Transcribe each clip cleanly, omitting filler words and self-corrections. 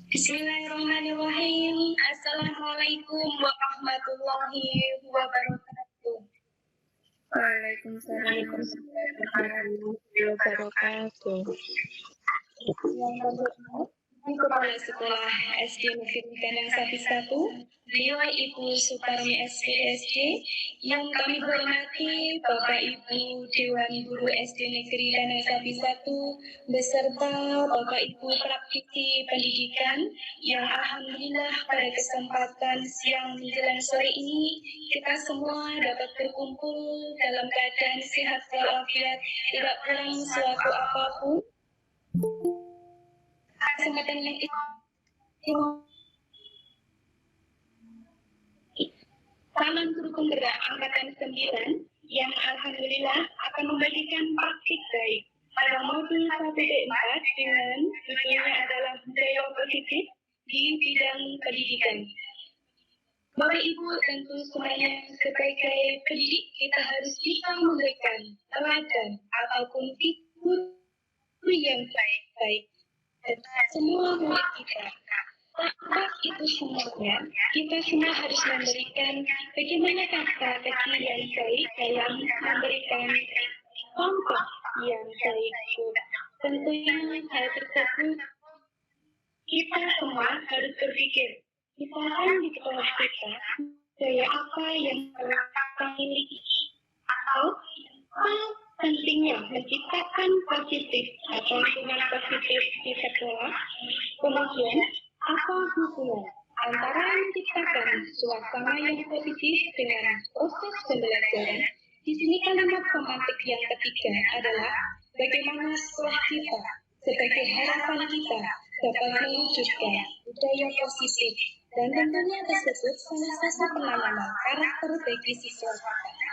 Bismillahirrahmanirrahim. Assalamualaikum warahmatullahi wabarakatuh. Waalaikumsalam warahmatullahi wabarakatuh. Yang berhormat Kepala Sekolah SD Negeri Kandang Sapi 1, beliau Ibu Suparmi SPSD, yang kami hormati Bapak Ibu Dewan Guru SD Negeri Kandang Sapi 1, beserta Bapak Ibu praktisi pendidikan yang alhamdulillah pada kesempatan siang menjelang sore ini kita semua dapat berkumpul dalam keadaan sehat walafiat, tidak kurang suatu apapun. Kesempatan yang Taman Guru Penggerak Angkatan 9 yang alhamdulillah akan membagikan praktik baik pada modul 1D4 dengan judulnya adalah budaya positif di bidang pendidikan. Bapak Ibu, tentu semuanya sebagai pendidik kita harus bisa memberikan teladan ataupun figur yang baik-baik semua murid kita. Atas itu semuanya, kita semua harus memberikan bagaimana kata kecil yang baik dalam memberikan contoh yang baik. Tentunya hal tersebut kita semua harus berpikir, misalkan di kelas kita, gaya apa yang kita miliki, atau pentingnya menciptakan positif atau lingkungan positif di sekolah. Kemudian, apa hubungan antara menciptakan suasana yang positif dengan proses pembelajaran? Di sini kalimat pemantik yang ketiga adalah bagaimana sekolah kita sebagai harapan kita dapat mewujudkan budaya positif, dan tentunya tersebut salah satu penanaman karakter bagi siswa kita.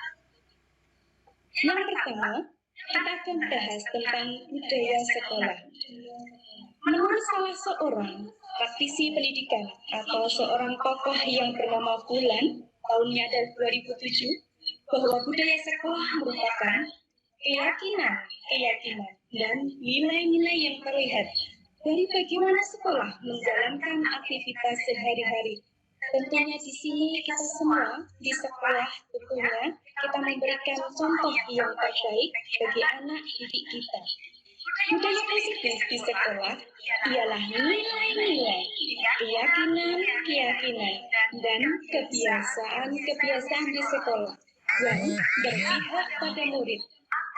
Yang pertama, kita akan bahas tentang budaya sekolah. Menurut salah seorang praktisi pendidikan atau seorang tokoh yang bernama Bulan, tahunnya adalah 2007, bahwa budaya sekolah merupakan keyakinan dan nilai-nilai yang terlihat dari bagaimana sekolah menjalankan aktivitas sehari-hari. Tentunya di sini kita semua di sekolah tentunya kita memberikan contoh yang terbaik bagi anak didik kita. Budaya positif di sekolah ialah nilai-nilai, keyakinan, dan kebiasaan di sekolah yang berpihak pada murid,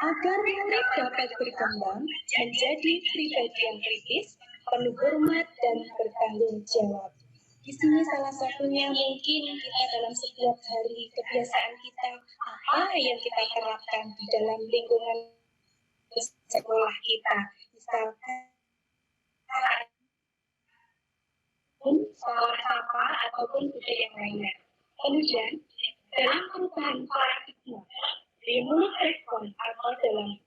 agar murid dapat berkembang menjadi pribadi yang kritis, penuh hormat, dan bertanggung jawab. Di sini salah satunya mungkin kita dalam setiap hari kebiasaan kita, apa yang kita terapkan di dalam lingkungan sekolah kita, misalkan salah sapa ataupun budaya yang lainnya. Kemudian dalam perubahan paradigma, stimulus respon atau dalam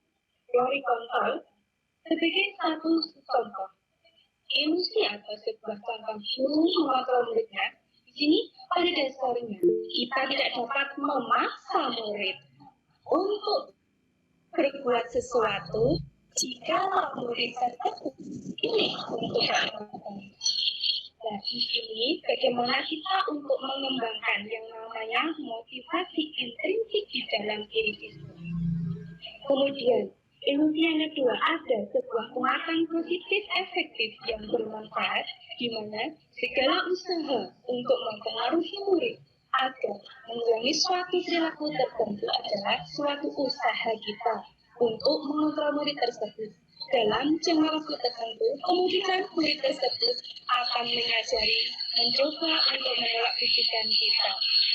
teori kontrol sebagai satu contoh. Ilusi atau sebuah contoh guru mengontrol muridnya. Di sini pada dasarnya kita tidak dapat memaksa murid untuk berbuat sesuatu jika murid tersebut pilih untuk melakukan. Nah, di sini bagaimana kita untuk mengembangkan yang namanya motivasi intrinsik di dalam diri siswa. Kemudian ilusi yang kedua, ada sebuah penguatan positif efektif yang bermanfaat, di mana segala usaha untuk mempengaruhi murid agar mengulangi suatu perilaku tertentu adalah suatu usaha kita untuk mengontrol murid tersebut. Dalam jangka waktu tertentu, kemudian murid tersebut akan mencoba untuk menolak pijikan kita.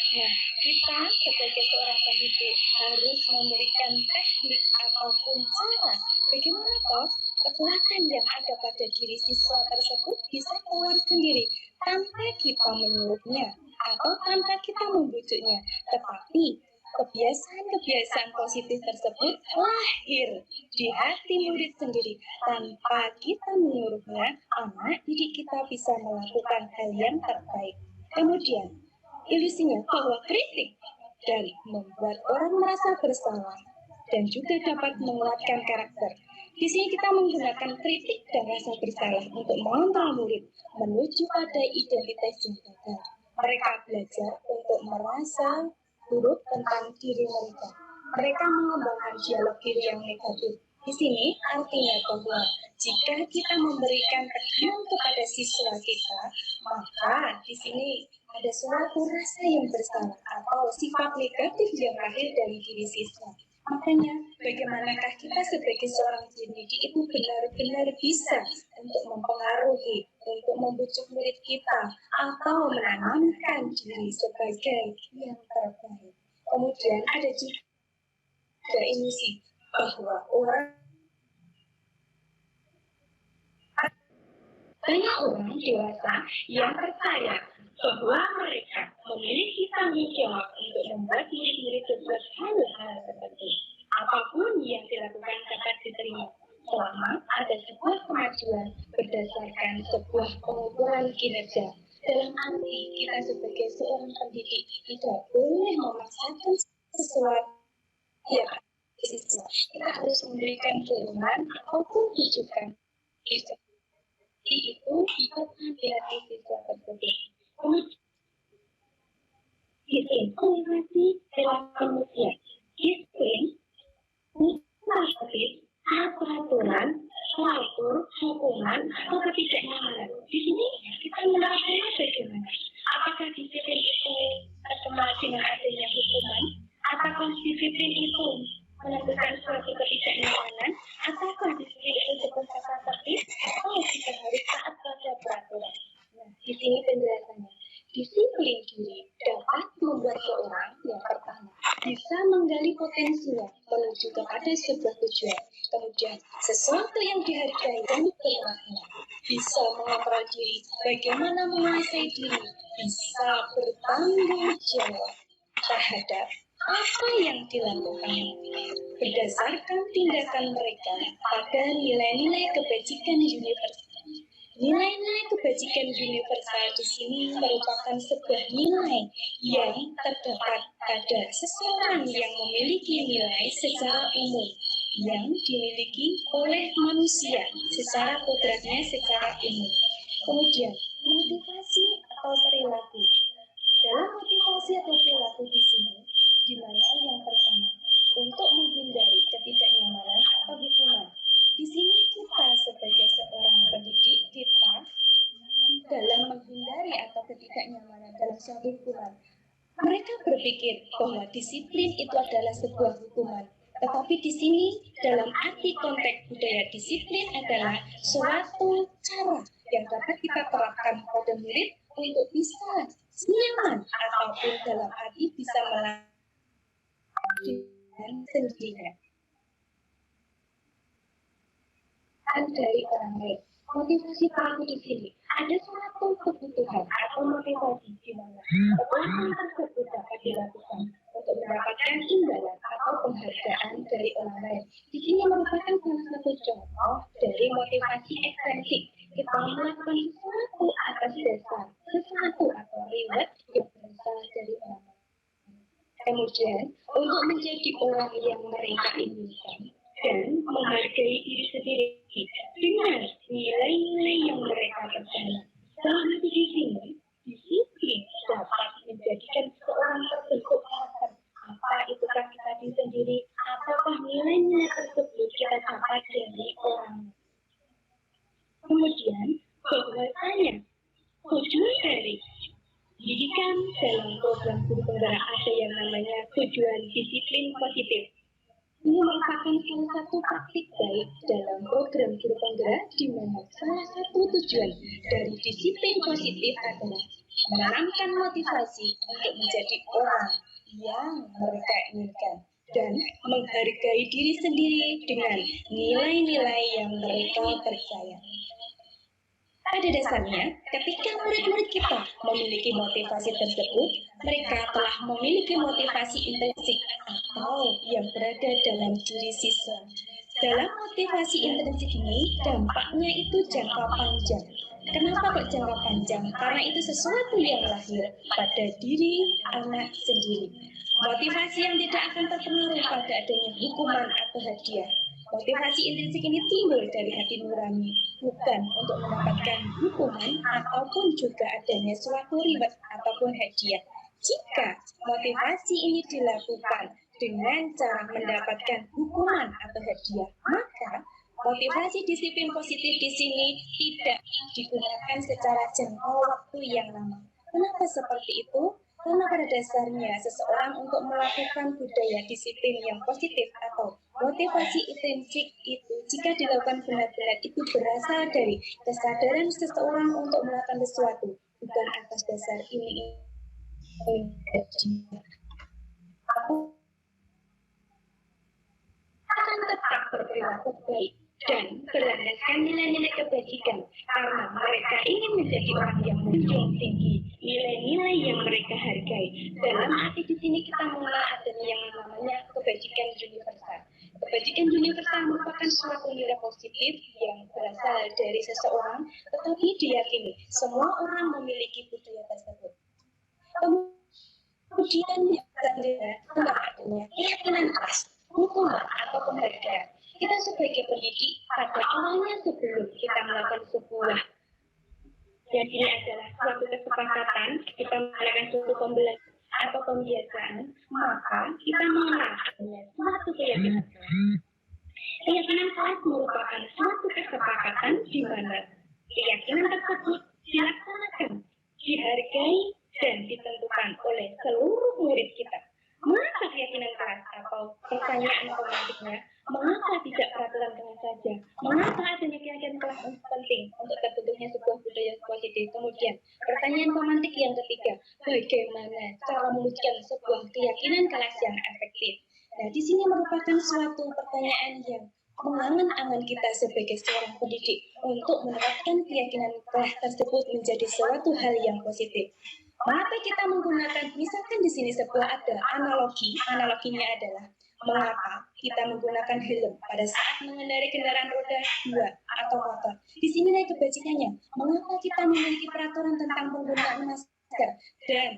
Nah, kita sebagai seorang pendidik harus memberikan teknik ataupun cara bagaimana toh kekuatan yang ada pada diri siswa tersebut bisa keluar sendiri tanpa kita menyuruhnya atau tanpa kita membujuknya, tetapi Kebiasaan-kebiasaan positif tersebut lahir di hati murid sendiri. Tanpa kita menyuruhnya, anak didik kita bisa melakukan hal yang terbaik. Kemudian, ilusinya bahwa kritik dari membuat orang merasa bersalah dan juga dapat menguatkan karakter. Di sini kita menggunakan kritik dan rasa bersalah untuk mengontrol murid menuju pada identitas yang gagal. Mereka belajar untuk merasa buruk tentang diri mereka. Mereka mengembangkan dialog diri yang negatif. Di sini artinya bahwa jika kita memberikan tekanan kepada siswa kita, maka di sini ada suatu rasa yang bersalah atau sifat negatif yang lahir dari diri siswa. Makanya, bagaimanakah kita sebagai seorang pendidik itu benar-benar bisa untuk mempengaruhi, untuk membujuk murid kita, atau menanamkan diri sebagai yang terbaik. Kemudian ada juga ilusi bahwa banyak orang dewasa yang percaya bahwa mereka memiliki tanggung jawab untuk membuat murid-murid berbuat hal-hal tertentu. Apapun yang dilakukan dapat diterima selama ada sebuah kemajuan berdasarkan sebuah pengukuran kinerja. Dalam arti kita sebagai seorang pendidik tidak boleh memaksakan sesuatu yang siswa. Kita harus memberikan dorongan ataupun rujukan itu ikut menghadapi siswa tersebut. Disiplin komunikasi dalam manusia. Disiplin positif, peraturan, mengatur, hukuman, atau ketidaknyamanan. Di sini kita menerapkannya bagaimana? Apakah disiplin itu terkenal dengan adanya hukuman? Apakah disiplin itu menentukan suatu ketidaknyamanan? Apakah disiplin itu sebuah kata tertib? Atau kita harus taat pada peraturan? Nah, di sini penjelasannya. Disiplin diri dapat membuat seorang yang pertama bisa menggali potensinya menuju kepada sebuah tujuan. Kemudian, sesuatu yang dihargai dan bermakna. Bisa mengontrol diri, bagaimana menguasai diri, bisa bertanggung jawab terhadap apa yang dilakukan berdasarkan tindakan mereka pada nilai-nilai kebajikan universal. Nilai-nilai kebajikan universal di sini merupakan sebuah nilai yang terdapat pada seseorang yang memiliki nilai secara umum yang dimiliki oleh manusia secara kodratnya secara umum. Kemudian, motivasi atau perilaku. Dalam motivasi atau perilaku di sini, di mana yang pertama, untuk menghindari ketidaknyamanan atau hukuman. Di sini kita sebagai seorang pendidik, kita dalam menghindari atau ketidaknyamanan dalam suatu hukuman. Mereka berpikir bahwa disiplin itu adalah sebuah hukuman. Tetapi di sini dalam arti konteks budaya disiplin adalah suatu cara yang dapat kita terapkan pada murid untuk bisa nyaman ataupun dalam arti bisa melakukan sendirinya. Dari orang lain. Motivasi pelaku di sini ada suatu kebutuhan atau motivasi di mana kebutuhan tersebut dapat dilakukan untuk mendapatkan imbalan atau penghargaan dari orang lain. Di sini merupakan salah satu contoh dari motivasi ekstrinsik. Kita melakukan sesuatu atas dasar sesuatu atau reward yang berasal dari orang lain. Kemudian, untuk menjadi orang yang mereka inginkan dan menghargai diri sendiri dengan nilai-nilai yang mereka percaya. Salah satu di sini, disiplin dapat menjadikan seseorang terbentuk karakter. Apa itukah kita diri sendiri? Apakah nilai-nilai tersebut kita dapat dari orang? Kemudian, bahwasanya tujuan dari pendidikan dalam program guru penggerak ada yang namanya tujuan disiplin positif. Ini merupakan salah satu praktik baik dalam program guru penggerak di mana salah satu tujuan dari disiplin positif adalah menanamkan motivasi untuk menjadi orang yang mereka inginkan dan menghargai diri sendiri dengan nilai-nilai yang mereka percaya. Pada dasarnya, ketika murid-murid kita memiliki motivasi tersebut, mereka telah memiliki motivasi intrinsik atau yang berada dalam diri siswa. Dalam motivasi intrinsik ini, dampaknya itu jangka panjang. Kenapa kok jangka panjang? Karena itu sesuatu yang lahir pada diri anak sendiri. Motivasi yang tidak akan terpengaruh pada adanya hukuman atau hadiah. Motivasi intrinsik ini timbul dari hati nurani, bukan untuk mendapatkan hukuman ataupun juga adanya suatu reward ataupun hadiah. Jika motivasi ini dilakukan dengan cara mendapatkan hukuman atau hadiah, maka motivasi disiplin positif di sini tidak digunakan secara jangka waktu yang lama. Kenapa seperti itu? Karena pada dasarnya seseorang untuk melakukan budaya disiplin yang positif atau motivasi intrinsik itu jika dilakukan benar-benar itu berasal dari kesadaran seseorang untuk melakukan sesuatu, bukan atas dasar ini akan tetap berperilaku baik dan berlandaskan nilai-nilai kebajikan karena mereka ingin menjadi orang yang menjunjung tinggi nilai-nilai yang mereka hargai. Dalam arti di sini kita mengenal adanya yang namanya kebajikan universal. Kebajikan universal merupakan suatu nilai positif yang berasal dari seseorang, tetapi diyakini semua orang memiliki budaya tersebut. Kemudian yang kedua adanya keyakinan keras, hukuman atau penghargaan. Kita sebagai pendidik pada awalnya sebelum kita melakukan sebuah yang ini adalah suatu kesepakatan, kita melakukan suatu pembelajaran atau pembiasaan, maka kita mengenal adanya suatu keyakinan kelas. Keyakinan kelas merupakan suatu kesepakatan di mana keyakinan tersebut dilaksanakan, dihargai, dan ditentukan oleh seluruh murid kita. Mengapa keyakinan kelas atau pertanyaan romantiknya? Mengapa tidak peraturan kelas saja? Mengapa adanya keyakinan kelas penting untuk terbentuknya sebuah budaya positif? Kemudian, pertanyaan romantik yang ketiga, bagaimana cara mewujudkan sebuah keyakinan kelas yang efektif? Nah, di sini merupakan suatu pertanyaan yang mengangan-angan kita sebagai seorang pendidik untuk menerapkan keyakinan kelas tersebut menjadi suatu hal yang positif. Mengapa kita menggunakan, misalkan di sini sebuah ada analoginya adalah mengapa kita menggunakan helm pada saat mengendarai kendaraan roda 2 atau motor. Di sini nilai kebajikannya, mengapa kita memiliki peraturan tentang penggunaan masker dan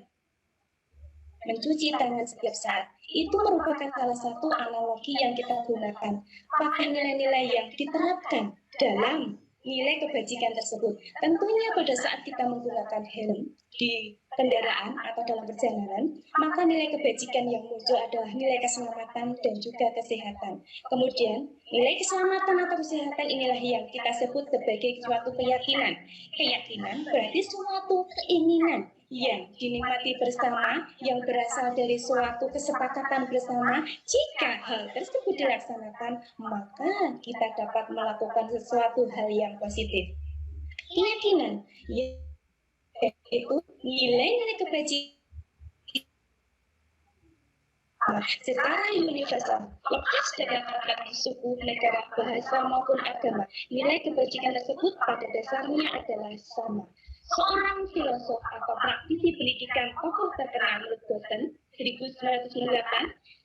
mencuci tangan setiap saat. Itu merupakan salah satu analogi yang kita gunakan. Pakai nilai-nilai yang diterapkan dalam nilai kebajikan tersebut. Tentunya pada saat kita menggunakan helm di kendaraan atau dalam perjalanan, maka nilai kebajikan yang muncul adalah nilai keselamatan dan juga kesehatan. Kemudian, nilai keselamatan atau kesehatan inilah yang kita sebut sebagai suatu keyakinan. Keyakinan berarti suatu keinginan yang dinikmati bersama, yang berasal dari suatu kesepakatan bersama. Jika hal tersebut dilaksanakan, maka kita dapat melakukan sesuatu hal yang positif. Keyakinan yaitu nilai-nilai kebajikan secara universal, lepas dari latar suku, negara, bahasa maupun agama. Nilai kebajikan tersebut pada dasarnya adalah sama. Seorang filosof atau praktisi pendidikan tokoh terkenal Ruth Gossen 1998,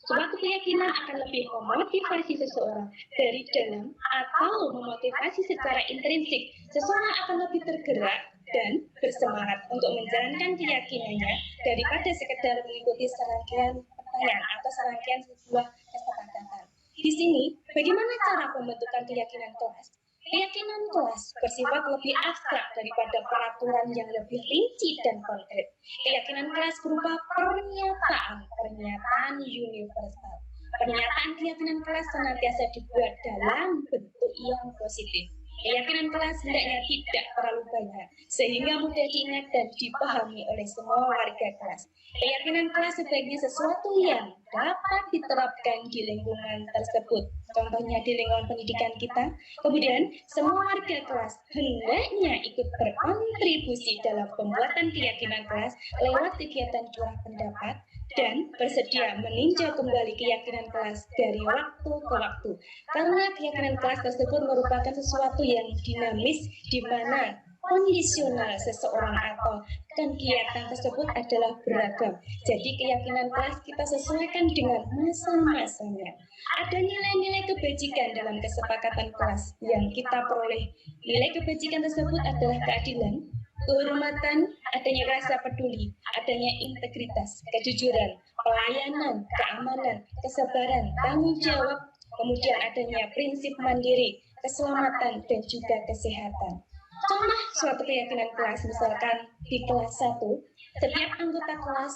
suatu keyakinan akan lebih memotivasi seseorang dari dalam atau memotivasi secara intrinsik. Seseorang akan lebih tergerak dan bersemangat untuk menjalankan keyakinannya daripada sekedar mengikuti serangkaian pertanyaan atau serangkaian sebuah kesepakatan. Di sini, bagaimana cara pembentukan keyakinan kelas? Keyakinan kelas bersifat lebih abstrak daripada peraturan yang lebih rinci dan konkret. Keyakinan kelas berupa pernyataan universal. Pernyataan keyakinan kelas senantiasa dibuat dalam bentuk yang positif. Keyakinan kelas hendaknya tidak terlalu banyak, sehingga mudah diingat dan dipahami oleh semua warga kelas. Keyakinan kelas sebaiknya sesuatu yang dapat diterapkan di lingkungan tersebut. Contohnya di lingkungan pendidikan kita. Kemudian, semua warga kelas hendaknya ikut berkontribusi dalam pembuatan keyakinan kelas lewat kegiatan curah pendapat dan bersedia meninjau kembali keyakinan kelas dari waktu ke waktu. Karena keyakinan kelas tersebut merupakan sesuatu yang dinamis di mana kondisional seseorang atau kegiatan tersebut adalah beragam. Jadi keyakinan kelas kita sesuaikan dengan masa-masanya. Ada nilai-nilai kebajikan dalam kesepakatan kelas yang kita peroleh. Nilai kebajikan tersebut adalah keadilan, kehormatan, adanya rasa peduli, adanya integritas, kejujuran, pelayanan, keamanan, kesabaran, tanggung jawab, kemudian adanya prinsip mandiri, keselamatan, dan juga kesehatan. Contoh suatu keyakinan kelas, misalkan di kelas 1, setiap anggota kelas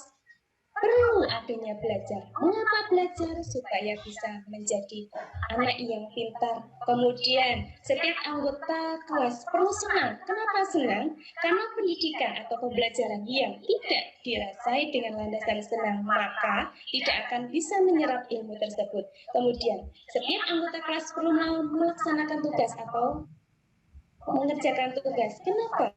perlu adanya belajar. Mengapa belajar? Supaya bisa menjadi anak yang pintar. Kemudian, setiap anggota kelas perlu senang. Kenapa senang? Karena pendidikan atau pembelajaran yang tidak dirasai dengan landasan senang, maka tidak akan bisa menyerap ilmu tersebut. Kemudian, setiap anggota kelas perlu melaksanakan tugas atau mengerjakan tugas. Kenapa?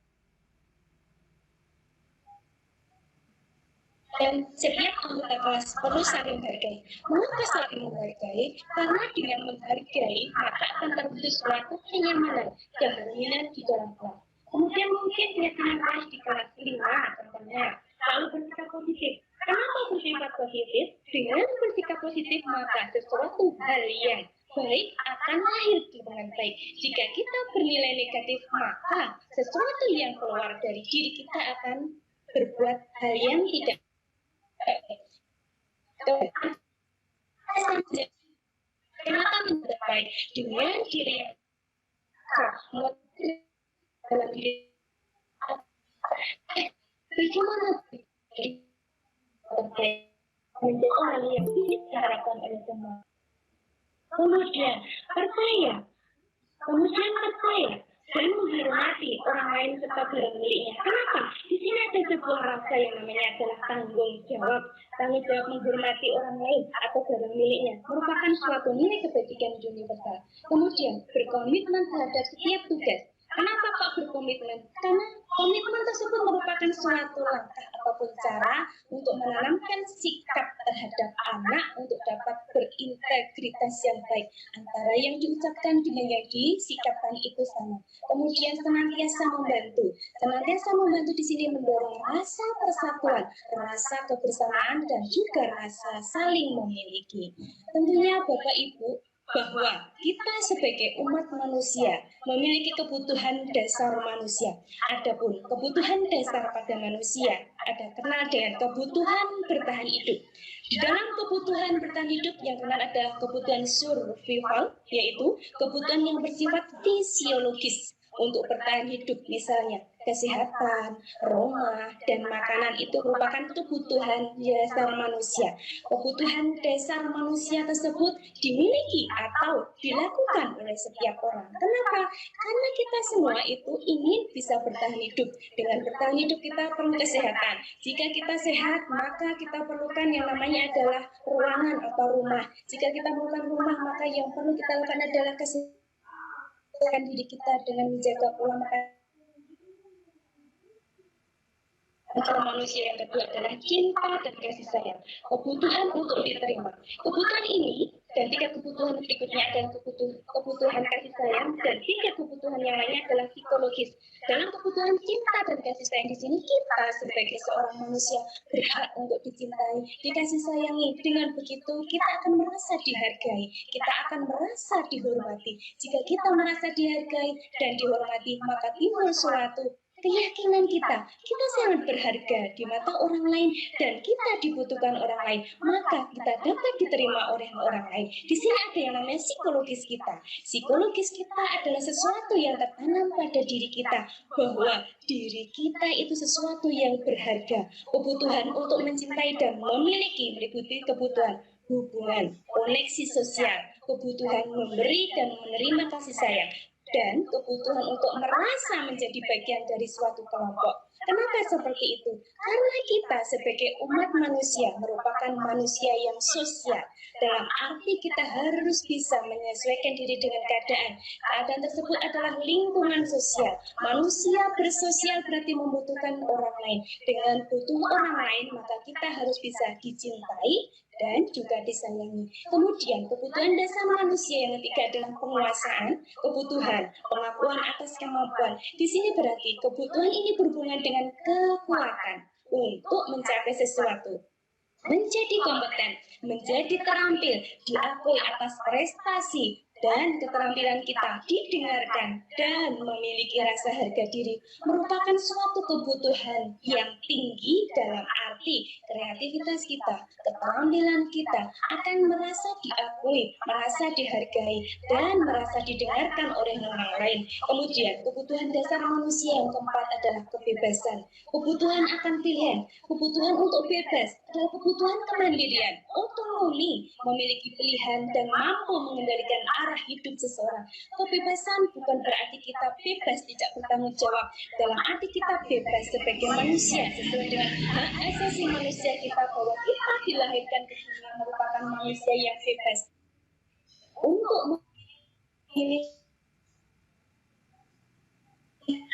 Dan setiap anggota kelas perlu saling menghargai. Mengapa saling menghargai? Karena dengan menghargai, maka akan terbentuk suatu kenyamanan dan harmoni di dalam kelas. Kemudian mungkin keyakinan kelas di kelas 5, contohnya, lalu bersikap positif. Kenapa bersifat positif? Dengan bersikap positif, maka sesuatu hal yang baik akan lahir dengan baik. Jika kita bernilai negatif, maka sesuatu yang keluar dari diri kita akan berbuat hal yang tidak kenapa mencapai dengan diri yang dalam diri bagaimana menjadi orang yang diharapkan oleh semua. Kemudian percaya dan menghormati orang lain serta barang miliknya. Kenapa? Di sini ada sebuah rasa yang namanya adalah tanggung jawab. Tanggung jawab menghormati orang lain atau barang miliknya merupakan suatu nilai kebajikan universal. Kemudian berkomitmen terhadap setiap tugas. Kenapa Pak berkomitmen? Karena komitmen tersebut merupakan suatu langkah ataupun cara untuk menanamkan sikap terhadap anak untuk dapat berintegritas yang baik. Antara yang diucapkan dengan yang disikapkan itu sama. Kemudian senantiasa membantu. Senantiasa membantu di sini mendorong rasa persatuan, rasa kebersamaan, dan juga rasa saling memiliki. Tentunya Bapak Ibu, bahwa kita sebagai umat manusia memiliki kebutuhan dasar manusia. Adapun kebutuhan dasar pada manusia ada kenal dengan kebutuhan bertahan hidup. Di dalam kebutuhan bertahan hidup yang kenal adalah kebutuhan survival, yaitu kebutuhan yang bersifat fisiologis untuk bertahan hidup, misalnya kesehatan, rumah, dan makanan itu merupakan kebutuhan dasar manusia. Kebutuhan dasar manusia tersebut dimiliki atau dilakukan oleh setiap orang. Kenapa? Karena kita semua itu ingin bisa bertahan hidup. Dengan bertahan hidup kita perlu kesehatan. Jika kita sehat, maka kita perlukan yang namanya adalah ruangan atau rumah. Jika kita perlukan rumah, maka yang perlu kita lakukan adalah kesehatan diri kita dengan menjaga pola makan. Antara manusia yang kedua adalah cinta dan kasih sayang, kebutuhan untuk diterima. Kebutuhan ini dan 3 kebutuhan berikutnya adalah kebutuhan kasih sayang, dan 3 kebutuhan yang lainnya adalah psikologis. Dalam kebutuhan cinta dan kasih sayang di sini, kita sebagai seorang manusia berhak untuk dicintai, dikasih sayangi. Dengan begitu kita akan merasa dihargai, kita akan merasa dihormati. Jika kita merasa dihargai dan dihormati, maka timbul suatu keyakinan kita sangat berharga di mata orang lain dan kita dibutuhkan orang lain, maka kita dapat diterima oleh orang lain. Di sini ada yang namanya psikologis kita. Psikologis kita adalah sesuatu yang tertanam pada diri kita, bahwa diri kita itu sesuatu yang berharga. Kebutuhan untuk mencintai dan memiliki meliputi kebutuhan hubungan, koneksi sosial, kebutuhan memberi dan menerima kasih sayang, dan kebutuhan untuk merasa menjadi bagian dari suatu kelompok. Kenapa seperti itu? Karena kita sebagai umat manusia merupakan manusia yang sosial. Dalam arti kita harus bisa menyesuaikan diri dengan keadaan. Keadaan tersebut adalah lingkungan sosial. Manusia bersosial berarti membutuhkan orang lain. Dengan butuh orang lain, maka kita harus bisa dicintai dan juga disayangi. Kemudian kebutuhan dasar manusia yang ketiga adalah penguasaan, kebutuhan, pengakuan atas kemampuan. Di sini berarti kebutuhan ini berhubungan dengan kekuatan untuk mencapai sesuatu, menjadi kompeten, menjadi terampil, diakui atas prestasi dan keterampilan kita didengarkan dan memiliki rasa harga diri merupakan suatu kebutuhan yang tinggi dalam arti kreativitas kita, keterampilan kita akan merasa diakui, merasa dihargai, dan merasa didengarkan oleh orang lain. Kemudian kebutuhan dasar manusia yang keempat adalah kebebasan, kebutuhan akan pilihan, kebutuhan untuk bebas adalah kebutuhan kemandirian, otonomi, memiliki pilihan dan mampu mengendalikan arah hidup seseorang. Kebebasan bukan berarti kita bebas tidak bertanggung jawab, dalam arti kita bebas sebagai manusia sesuai dengan hak asasi manusia kita bahwa kita dilahirkan ke dunia merupakan manusia yang bebas untuk memilih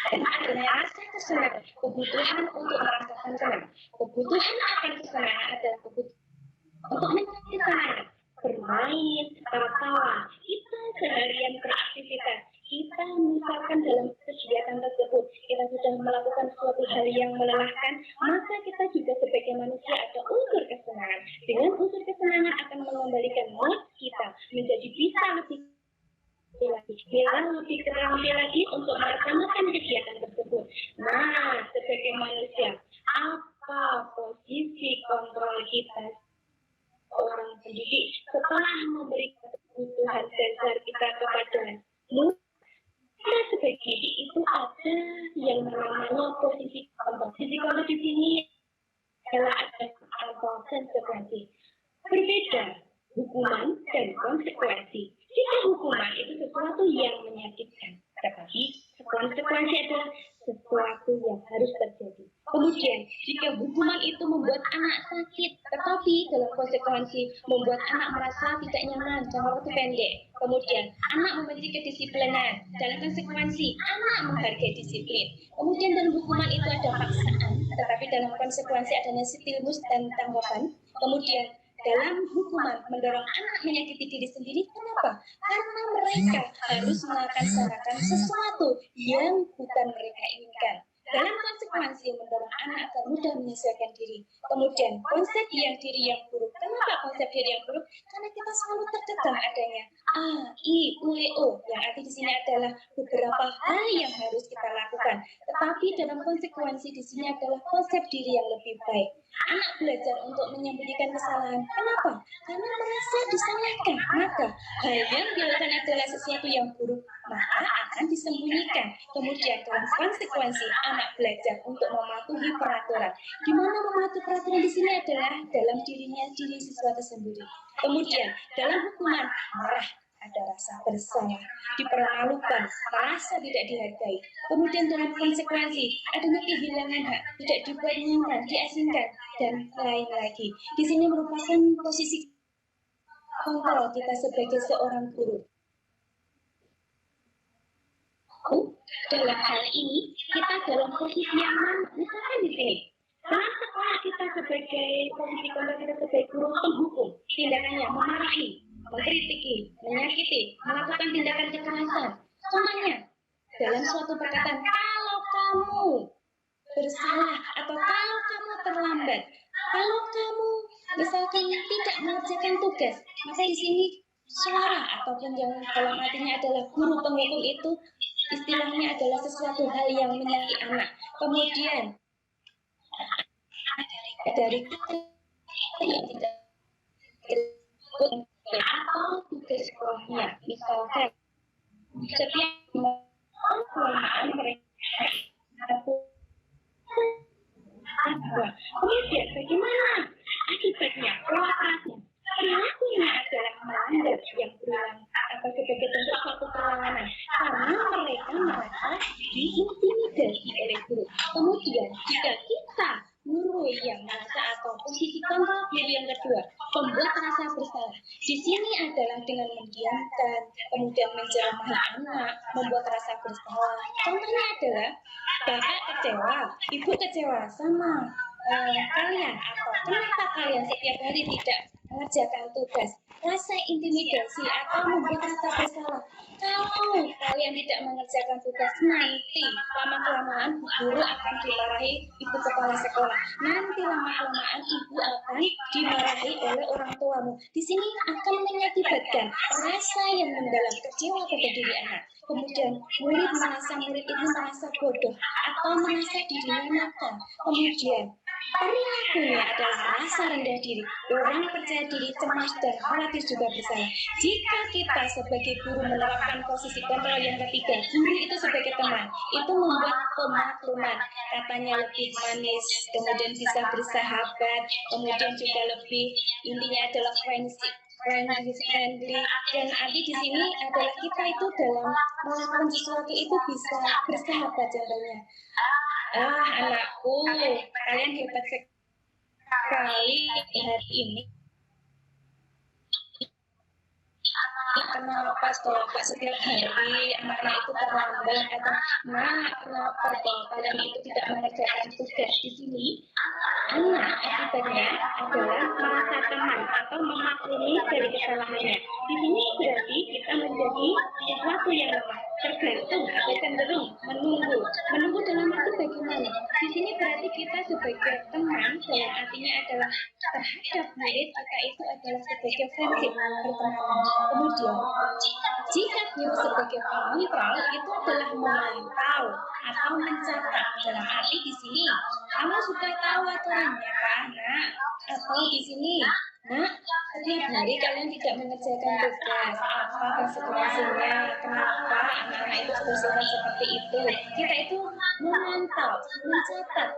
dan adanya rasa kesenangan, kebutuhan untuk merasakan senang. Kebutuhan akan kesenangan adalah kebutuhan untuk mencari senang, bermain, tertawa. Kita seharian beraktivitas, kita misalkan dalam kegiatan tersebut kita sudah melakukan suatu hal yang melelahkan, maka kita juga sebagai manusia ada unsur kesenangan. Dengan unsur kesenangan akan mengembalikan mood kita menjadi bisa lebih lebih terampil lagi untuk melaksanakan kegiatan tersebut. Nah, sebagai manusia, apa posisi kontrol kita orang pendidik setelah memberikan kebutuhan dasar kita kepada kita sebagai pendidik itu ada yang namanya posisi kontrol. Posisi kontrol di sini adalah ada konsekuensi. Berbeda hukuman dan konsekuensi. Jika hukuman itu sesuatu yang menyakitkan, tetapi konsekuensi adalah sesuatu yang harus terjadi. Kemudian, jika hukuman itu membuat anak sakit, tetapi dalam konsekuensi membuat anak merasa tidak nyaman jangka waktu pendek. Kemudian, anak membenci kedisiplinan. Dalam konsekuensi, anak menghargai disiplin. Kemudian dalam hukuman itu ada paksaan, tetapi dalam konsekuensi adanya stimulus dan tanggapan. Kemudian, dalam hukuman mendorong anak menyakiti diri sendiri. Kenapa? Karena mereka harus melaksanakan sesuatu yang bukan mereka inginkan. Dalam konsekuensi mendorong anak agar mudah menyesuaikan diri. Kemudian konsep diri yang buruk. Kenapa konsep diri yang buruk? Karena kita selalu terdekat adanya A, I, U, E, O. Yang arti di sini adalah beberapa hal yang harus kita lakukan. Tetapi dalam konsekuensi di sini adalah konsep diri yang lebih baik. Anak belajar untuk menyembunyikan kesalahan. Kenapa? Karena merasa disalahkan. Maka hal yang dilakukan adalah sesuatu yang buruk, maka akan disembunyikan. Kemudian dalam konsekuensi anak belajar untuk mematuhi peraturan. Di mana mematuhi peraturan di sini adalah dalam dirinya diri siswa tersendiri. Kemudian dalam hukuman marah, ada rasa bersalah, dipermalukan, merasa tidak dihargai. Kemudian dalam konsekuensi adanya kehilangan hak, tidak dibuat nyaman, diasingkan, dan lain lagi. Di sini merupakan posisi kontrol kita sebagai seorang guru. Dalam hal ini kita dalam posisi yang mana? Misalkan di sini, dalam sekolah kita sebagai posisi kontrol kita sebagai guru penghukum, tindakannya memarahi, mengkritiki, menyakiti, melakukan tindakan kekerasan. Contohnya, dalam suatu perkataan, kalau kamu bersalah atau kalau kamu terlambat, kalau kamu misalkan tidak mengerjakan tugas, maka di sini suara ataupun yang dalam artinya adalah guru penghukum itu istilahnya adalah sesuatu hal yang menyakiti anak. Kemudian dari yang tidak atau tugas sekolahnya, misalkan setiap kelemahan mereka kemudian bagaimana akibatnya pelaksanaan perilakunya adalah melanggar yang berulang atau sebagai bentuk suatu perlawanan karena mereka merasa diintimidasi oleh guru. Kemudian jika kita guru yang merasa atau posisi kontrol diri yang kedua membuat rasa bersalah, di sini adalah dengan mendiamkan, kemudian menceramahi anak, membuat rasa bersalah. Contohnya adalah bapak kecewa, ibu kecewa sama kalian atau kenapa kalian setiap hari tidak mengerjakan tugas? Rasa intimidasi atau membuat rasa bersalah. Kalau kalian tidak mengerjakan tugas, nanti lama-kelamaan guru akan dimarahi ibu kepala sekolah. Nanti lama-kelamaan ibu akan dimarahi oleh orang tuamu. Di sini akan mengakibatkan rasa yang mendalam, kecewa pada diri anak. Kemudian murid itu merasa bodoh atau merasa dirinya nakal. Kemudian perilakunya adalah rasa rendah diri. Orang percaya diri, cemas, dan khawatir juga bersalah. Jika kita sebagai guru menerapkan posisi kontrol yang ketiga, guru itu sebagai teman, itu membuat pemakluman. Katanya lebih manis, kemudian bisa bersahabat, kemudian juga lebih, intinya adalah friendly. Dan arti di sini adalah kita itu dalam melakukan sesuatu itu bisa bersahabat contohnya. Anakku, kalian hebat sekali hari ini. Kenapa toh Pak setiap hari anak-anak itu terlambat atau kenapa toh kalian itu tidak mengerjakan tugas di sini? Anak akibatnya adalah merasa teman atau memaklumi dari kesalahannya. Di sini berarti kita menjadi sesuatu yang lemah, tergantung atau cenderung menunggu dalam arti bagaimana. Di sini berarti kita sebagai teman, dalam artinya adalah terhadap murid kita itu adalah sebagai friendship pertemanan. Kemudian jika dia sebagai pengontrol itu adalah memantau atau mencatat. Dalam arti di sini kamu sudah tahu aturannya kan, nak? Atau di sini, nak, setiap hari kalian tidak mengerjakan tugas. Apa konsekuensinya? Kenapa anak-anak itu bersifat seperti itu? Kita itu memantau, mencatat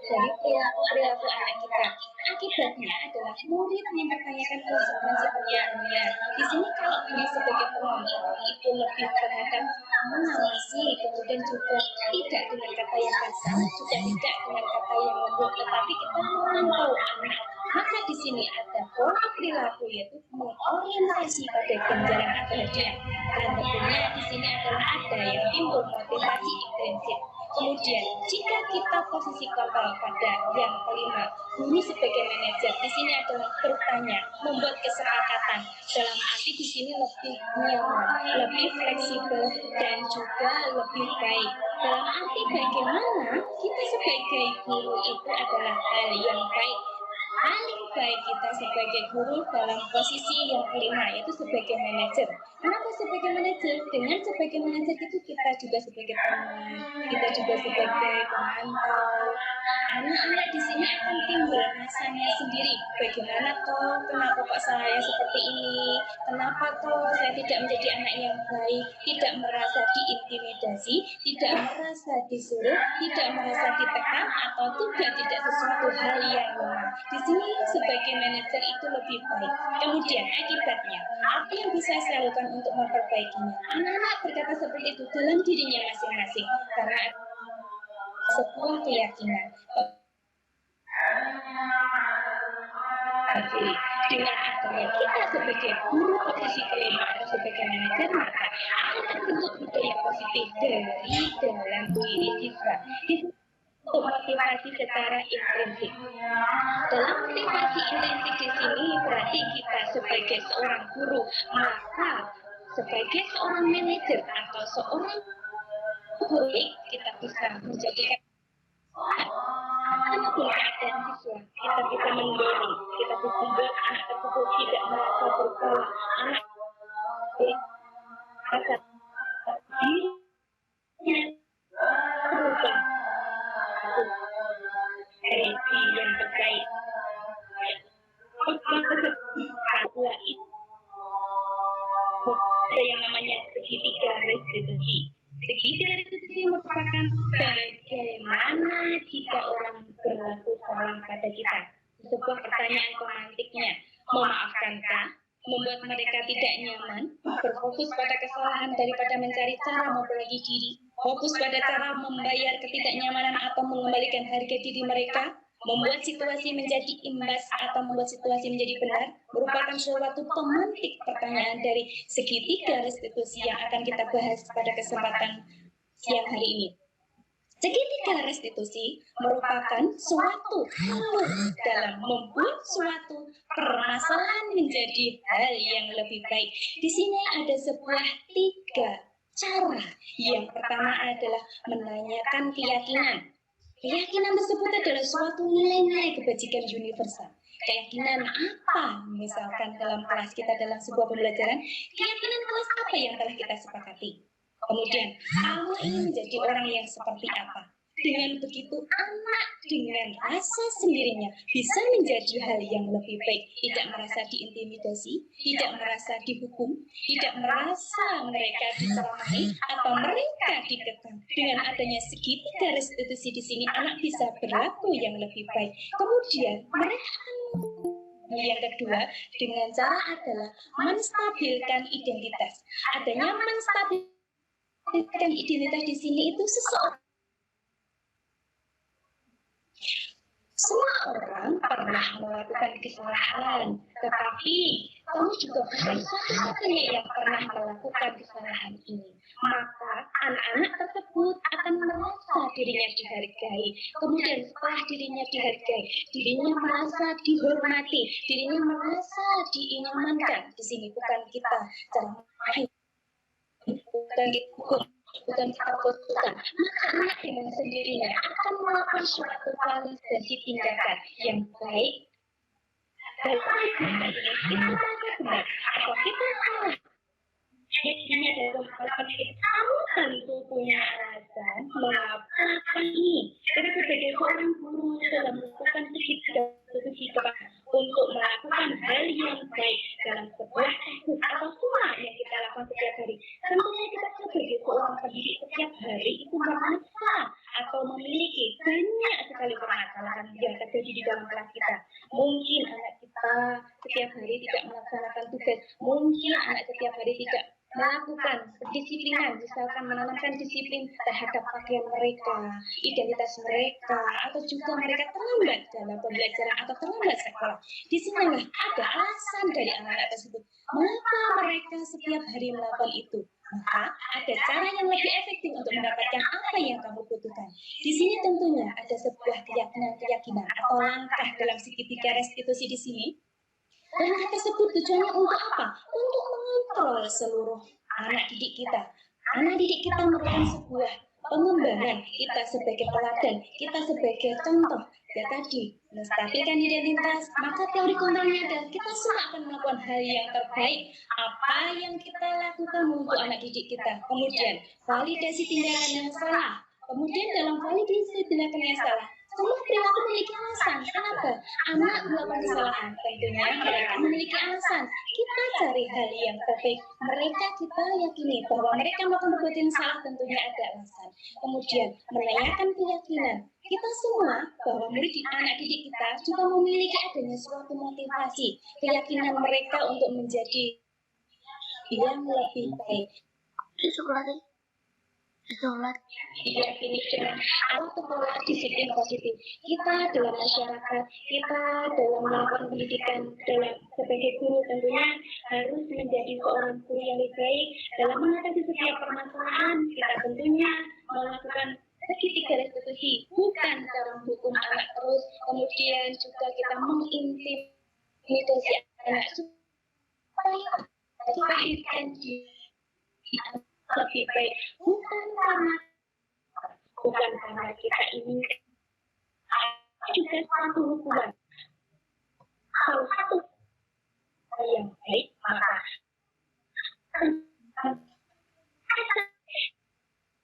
dari perilaku anak kita. Akibatnya adalah murid mempertanyakan konsekuensi perbuatannya. Di sini kalau hanya sebagai pengontrol itu lebih terhadap mengawasi, kemudian juga tidak dengan kata yang kasar, juga tidak dengan kata yang lembut, tetapi kita memantau anak. Maka di sini ada pola perilaku yaitu mengorientasi pada ganjaran atau hadiah. Dan tentunya di sini adalah ada yang timbul motivasi intrinsik. Kemudian, jika kita posisi kontrol pada yang kelima, guru sebagai manajer di sini adalah bertanya, membuat kesepakatan. Dalam arti di sini lebih nyaman, lebih fleksibel, dan juga lebih baik. Dalam arti bagaimana kita sebagai guru itu adalah hal yang baik. Paling baik kita sebagai guru dalam posisi yang kelima, yaitu sebagai manajer. Kenapa sebagai manajer? Dengan sebagai manajer itu kita juga sebagai teman, kita juga sebagai pemantau. Anak-anak di sini akan timbul rasanya sendiri. Bagaimana toh? Kenapa kok saya seperti ini? Kenapa toh saya tidak menjadi anak yang baik? Tidak merasa diintimidasi, tidak merasa disuruh, tidak merasa ditekan, atau tidak sesuatu hal yang lemah. Di sini sebagai manajer itu lebih baik. Kemudian akibatnya, apa yang bisa saya lakukan untuk memperbaikinya? Anak-anak berkata seperti itu dalam dirinya masing-masing karena sebuah keyakinan. Dengan adanya kita sebagai guru posisi kelima atau sebagai manajer, maka akan terbentuk budaya positif dari dalam diri siswa. Untuk motivasi secara intrinsik. Dalam motivasi intrinsik di sini berarti kita sebagai seorang guru, maka sebagai seorang manajer atau seorang guru kita bisa menjadikan apapun keadaan siswa, kita bisa mendorong, kita bisa membuat anak tersebut tidak merasa bersalah, anak merasa berubah energi yang terkait bahwa itu ada yang namanya segitiga restitusi. Segitiga restitusi merupakan bagaimana jika orang berlaku salah pada kita. Sebuah pertanyaan pemantiknya, memaafkankah? Membuat mereka tidak nyaman, berfokus pada kesalahan daripada mencari cara memperbaiki diri, fokus pada cara membayar ketidaknyamanan atau mengembalikan harga diri mereka, membuat situasi menjadi imbas atau membuat situasi menjadi benar, merupakan suatu pemantik pertanyaan dari segitiga restitusi yang akan kita bahas pada kesempatan siang hari ini. Segitiga restitusi merupakan suatu alur dalam membuat suatu permasalahan menjadi hal yang lebih baik. Di sini ada sebuah 3 cara. Yang pertama adalah menanyakan keyakinan. Keyakinan tersebut adalah suatu nilai-nilai kebajikan universal. Keyakinan apa? Misalkan dalam kelas kita dalam sebuah pembelajaran, keyakinan kelas apa yang telah kita sepakati? Kemudian, kamu ingin menjadi orang yang seperti apa? Dengan begitu, anak dengan rasa sendirinya bisa menjadi hal yang lebih baik. Tidak merasa diintimidasi, tidak merasa dihukum, tidak merasa mereka diceramahi atau mereka dikekang. Dengan adanya segitiga restitusi di sini, anak bisa berlaku yang lebih baik. Kemudian, mereka yang kedua dengan cara adalah menstabilkan identitas. Adanya menstabilkan identitas di sini itu seseorang. Semua orang pernah melakukan kesalahan, tetapi kamu juga bukan satu-satunya yang pernah melakukan kesalahan ini. Maka anak-anak tersebut akan merasa dirinya dihargai. Kemudian setelah dirinya dihargai, dirinya merasa dihormati, dirinya merasa diinyamankan. Di sini bukan kita cara main, bukan hukum, bukan kita butuhkan, maka anak dengan sendirinya akan melakukan suatu validasi tindakan yang baik. Dan itu benar atau kita salah. Jadinya dalam hal ini kamu tentu punya alasan mengapa ini. Jadi sebagai seorang guru dalam melakukan segitiga untuk melakukan hal yang baik dalam sebuah kasus atau semua yang kita lakukan setiap hari. Tentunya kita sebagai seorang pendidik setiap hari itu merasa atau memiliki banyak sekali permasalahan yang terjadi di dalam kelas kita. Mungkin anak kita setiap hari tidak melaksanakan tugas, mungkin anak setiap hari tidak melakukan kedisiplinan, misalkan menanamkan disiplin terhadap pakaian mereka, identitas mereka, atau juga mereka terlambat dalam pembelajaran atau terlambat sekolah. Di sinilah ada alasan dari anak-anak tersebut mengapa mereka setiap hari melakukan itu. Maka ada cara yang lebih efektif untuk mendapatkan apa yang kamu butuhkan. Di sini tentunya ada sebuah keyakinan atau langkah dalam segitiga restitusi di sini. Langkah tersebut tujuannya untuk apa? Untuk mengontrol seluruh anak didik kita. Anak didik kita merupakan sebuah pengembangan kita sebagai teladan, kita sebagai contoh. Ya tadi, menstabilkan identitas, maka teori kontrolnya adalah kita semua akan melakukan hal yang terbaik. Apa yang kita lakukan untuk anak didik kita. Kemudian, validasi tindakan yang salah. Kemudian dalam validasi tindakan yang salah, semua perilaku memiliki alasan. Kenapa? Anak melakukan kesalahan. Tentunya mereka memiliki alasan. Kita cari hal yang terbaik. Mereka kita yakini bahwa mereka melakukan perbuatan yang salah, tentunya ada alasan. Kemudian menanyakan keyakinan. Kita semua bahwa murid anak didik kita juga memiliki adanya suatu motivasi, keyakinan mereka untuk menjadi yang lebih baik. Sholat diyakini dengan atau pola disiplin positif. Kita dalam masyarakat, kita dalam melakukan pendidikan dalam sebagai guru tentunya harus menjadi seorang guru yang lebih baik dalam mengatasi setiap permasalahan. Kita tentunya melakukan segitiga restitusi, bukan cara menghukum anak terus, kemudian juga kita mengintimidasi anak supaya dilahirkan di lebih baik, bukan karena kita ingin juga suatu hukuman. Kalau satu yang baik, maka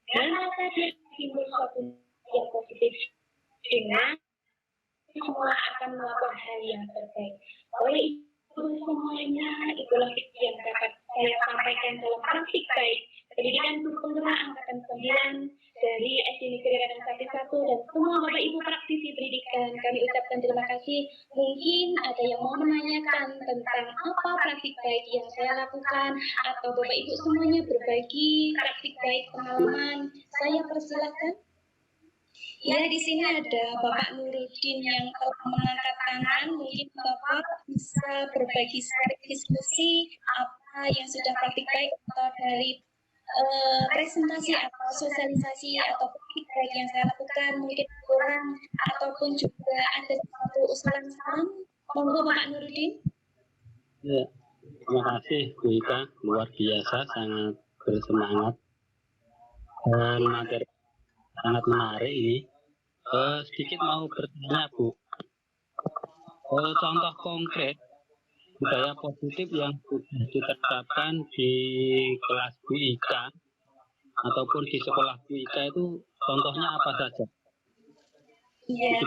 dan maka dia timbul suatu yang positif dengan semua akan melakukan hal yang terbaik. Oleh itu semuanya itulah yang dapat saya sampaikan dalam praktik baik Pendidikan Guru Penggerak Angkatan 9 dari SD Negeri Kadang Sati 1 dan semua Bapak Ibu praktisi pendidikan. Kami ucapkan terima kasih. Mungkin ada yang mau menanyakan tentang apa praktik baik yang saya lakukan atau Bapak Ibu semuanya berbagi praktik baik pengalaman. Saya persilakan. Ya, di sini ada Bapak Nuruddin yang telah mengangkat tangan. Mungkin Bapak bisa berbagi sedikit diskusi apa yang sudah praktik baik atau dari presentasi atau sosialisasi atau feedback yang saya lakukan mungkin kurang ataupun juga ada satu usulan saran, monggo Bapak Nurudin. Ya, terima kasih Bu Ika, luar biasa, sangat bersemangat dan materi sangat menarik ini. Sedikit mau bertanya Bu, contoh konkret budaya positif yang sudah diterapkan di kelas Bu Ika ataupun di sekolah Bu Ika itu contohnya apa saja? Iya,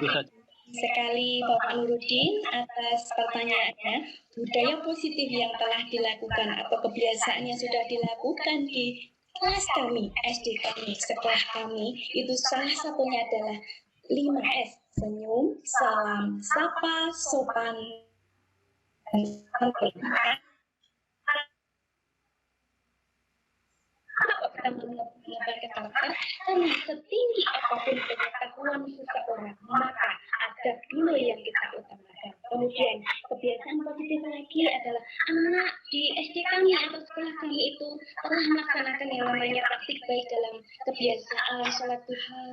sekali Bapak Nurudin atas pertanyaannya. Budaya positif yang telah dilakukan atau kebiasaan yang sudah dilakukan di kelas kami, SD kami, sekolah kami, itu salah satunya adalah 5S, senyum, salam, sapa, sopan, dan menyebarkan karakter, karena setinggi apapun pengetahuan seseorang, maka ada dulu yang kita utamakan. Kemudian kebiasaan positif lagi adalah anak di SD kami atau sekolah kami itu telah melaksanakan yang namanya praktik baik dalam kebiasaan sholat duha,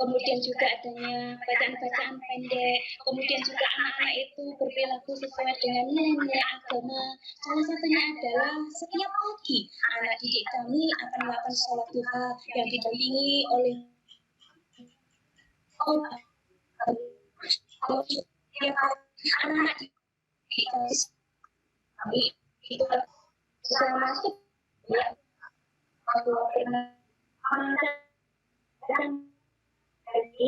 kemudian juga adanya bacaan-bacaan pendek, kemudian juga anak-anak itu berperilaku sesuai dengan nilai-nilai agama. Salah satunya adalah setiap pagi anak didik kami akan melakukan sholat duha yang didampingi oleh anak-anak didik kami itu sudah masuk ya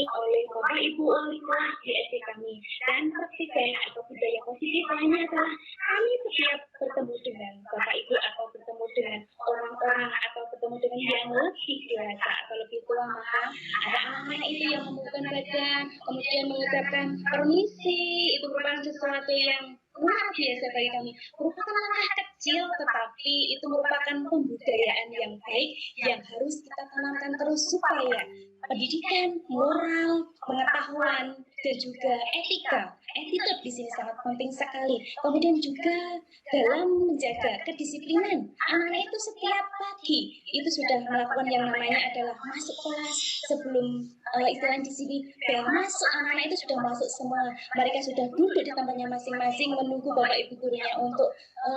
oleh Bapak Ibu wali kelas di SD kami. Dan praktik baik atau budaya positif lainnya adalah kami setiap bertemu dengan Bapak Ibu atau bertemu dengan orang-orang atau bertemu dengan yang lebih dewasa atau lebih tua, maka ada anak-anak itu yang membuka badan, kemudian mengucapkan permisi, itu merupakan sesuatu yang luar biasa bagi kami. Merupakan langkah kecil, tetapi itu merupakan pembudayaan yang baik yang harus kita tanamkan terus supaya pendidikan, moral, pengetahuan, dan juga etika. Attitude di sini sangat penting sekali. Kemudian juga dalam menjaga kedisiplinan. Anak-anak itu setiap pagi itu sudah melakukan yang namanya adalah masuk kelas sebelum istilah di sini bel masuk. Anak-anak itu sudah masuk semua. Mereka sudah duduk di tempatnya masing-masing menunggu Bapak Ibu gurunya untuk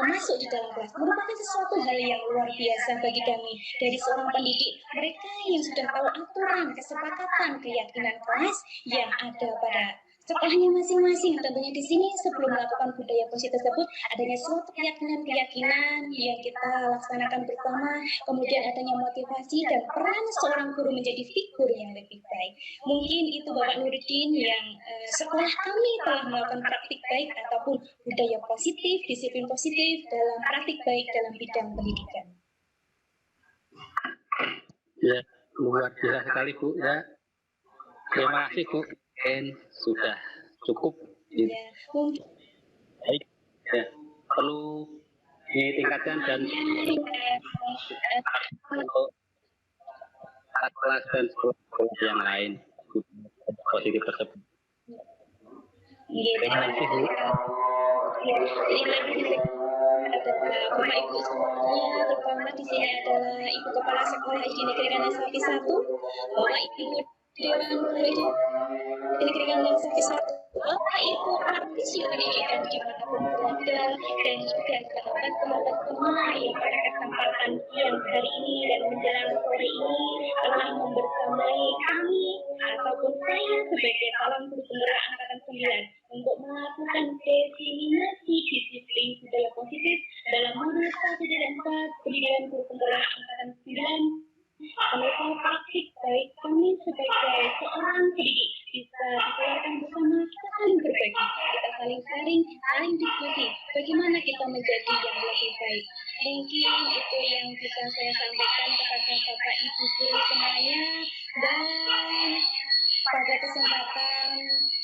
masuk di dalam kelas. Merupakan sesuatu hal yang luar biasa bagi kami dari seorang pendidik. Mereka yang sudah tahu aturan, kesepakatan, keyakinan kelas yang ada pada sekolahnya masing-masing. Tentunya di sini sebelum melakukan budaya positif tersebut adanya suatu keyakinan-keyakinan yang kita laksanakan bersama, kemudian adanya motivasi dan peran seorang guru menjadi figur yang lebih baik. Mungkin itu Bapak Nurudin yang sekolah kami telah melakukan praktik baik ataupun budaya positif, disiplin positif dalam praktik baik dalam bidang pendidikan. Ya, luar biasa sekali Bu ya. Terima kasih Bu. Sudah cukup. Ya, mungkin. Baik, ya. Perlu ditingkatkan dan untuk kelas dan sekolah yang lain positif tersebut. Terima kasih Bu. Ya, terima kasih Bapak Ibu semuanya, terutama di sini adalah Ibu Kepala Sekolah SD Negeri Kandang Sapi 1, Bapak Ibu Dewan Guru Negeri Kandang Sapi 1, Bapak Ibu praktisi pendidikan dimanapun berada, dan juga sahabat-sahabat semua yang pada kesempatan siang hari ini dan menjelang sore ini telah membersamai kami ataupun saya sebagai calon guru penggerak angkatan 9 untuk melakukan diseminasi disiplin budaya positif dalam modul 1 dan 4 pendidikan guru penggerak angkatan 9. Melalui praktik baik kami sebagai seorang pendidik bisa dikeluarkan bersama, kita saling berbagi, kita saling sharing, saling diskusi bagaimana kita menjadi yang lebih baik. Mungkin itu yang bisa saya sampaikan kepada Bapak Ibu guru semuanya, dan pada kesempatan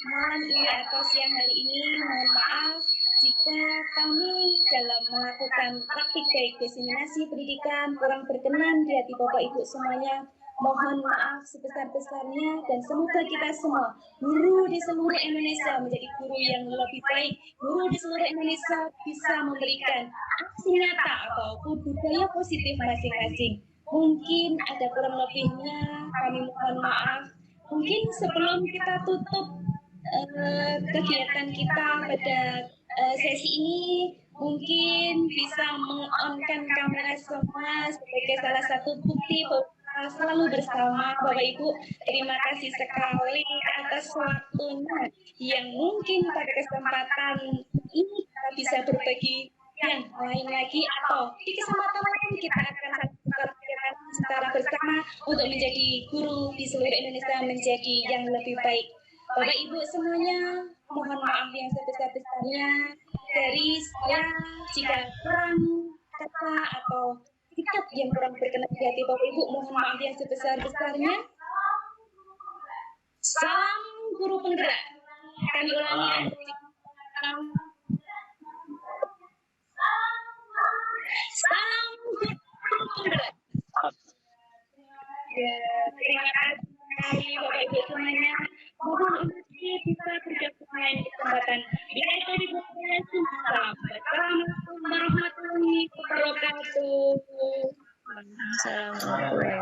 malam ini atau siang hari ini mohon maaf jika kami dalam melakukan praktik baik diseminasi pendidikan kurang berkenan di hati Bapak Ibu semuanya. Mohon maaf sebesar-besarnya, dan semoga kita semua guru di seluruh Indonesia menjadi guru yang lebih baik. Guru di seluruh Indonesia bisa memberikan aksi nyata ataupun budaya positif masing-masing. Mungkin ada kurang lebihnya, kami mohon maaf. Mungkin sebelum kita tutup kegiatan kita pada sesi ini, mungkin bisa meng-on-kan kamera semua sebagai salah satu bukti bahwa kita selalu bersama. Bapak Ibu, terima kasih sekali atas waktunya yang mungkin pada kesempatan ini kita bisa berbagi yang lain lagi, atau di kesempatan lain kita akan saling secara bersama untuk menjadi guru di seluruh Indonesia menjadi yang lebih baik. Bapak Ibu semuanya, mohon maaf yang sebesar-besarnya dari saya jika kurang kata atau sikap yang kurang berkenan di hati Bapak Ibu, mohon maaf yang sebesar-besarnya. Salam guru penggerak. Kami ulangi. Salam guru penggerak. Ya, terima kasih Bapak Ibu semuanya. Mohon untuk bisa bergabung lain kesempatan. Bila itu dibutuhkan salam. Assalamualaikum warahmatullahi wabarakatuh. Assalamualaikum.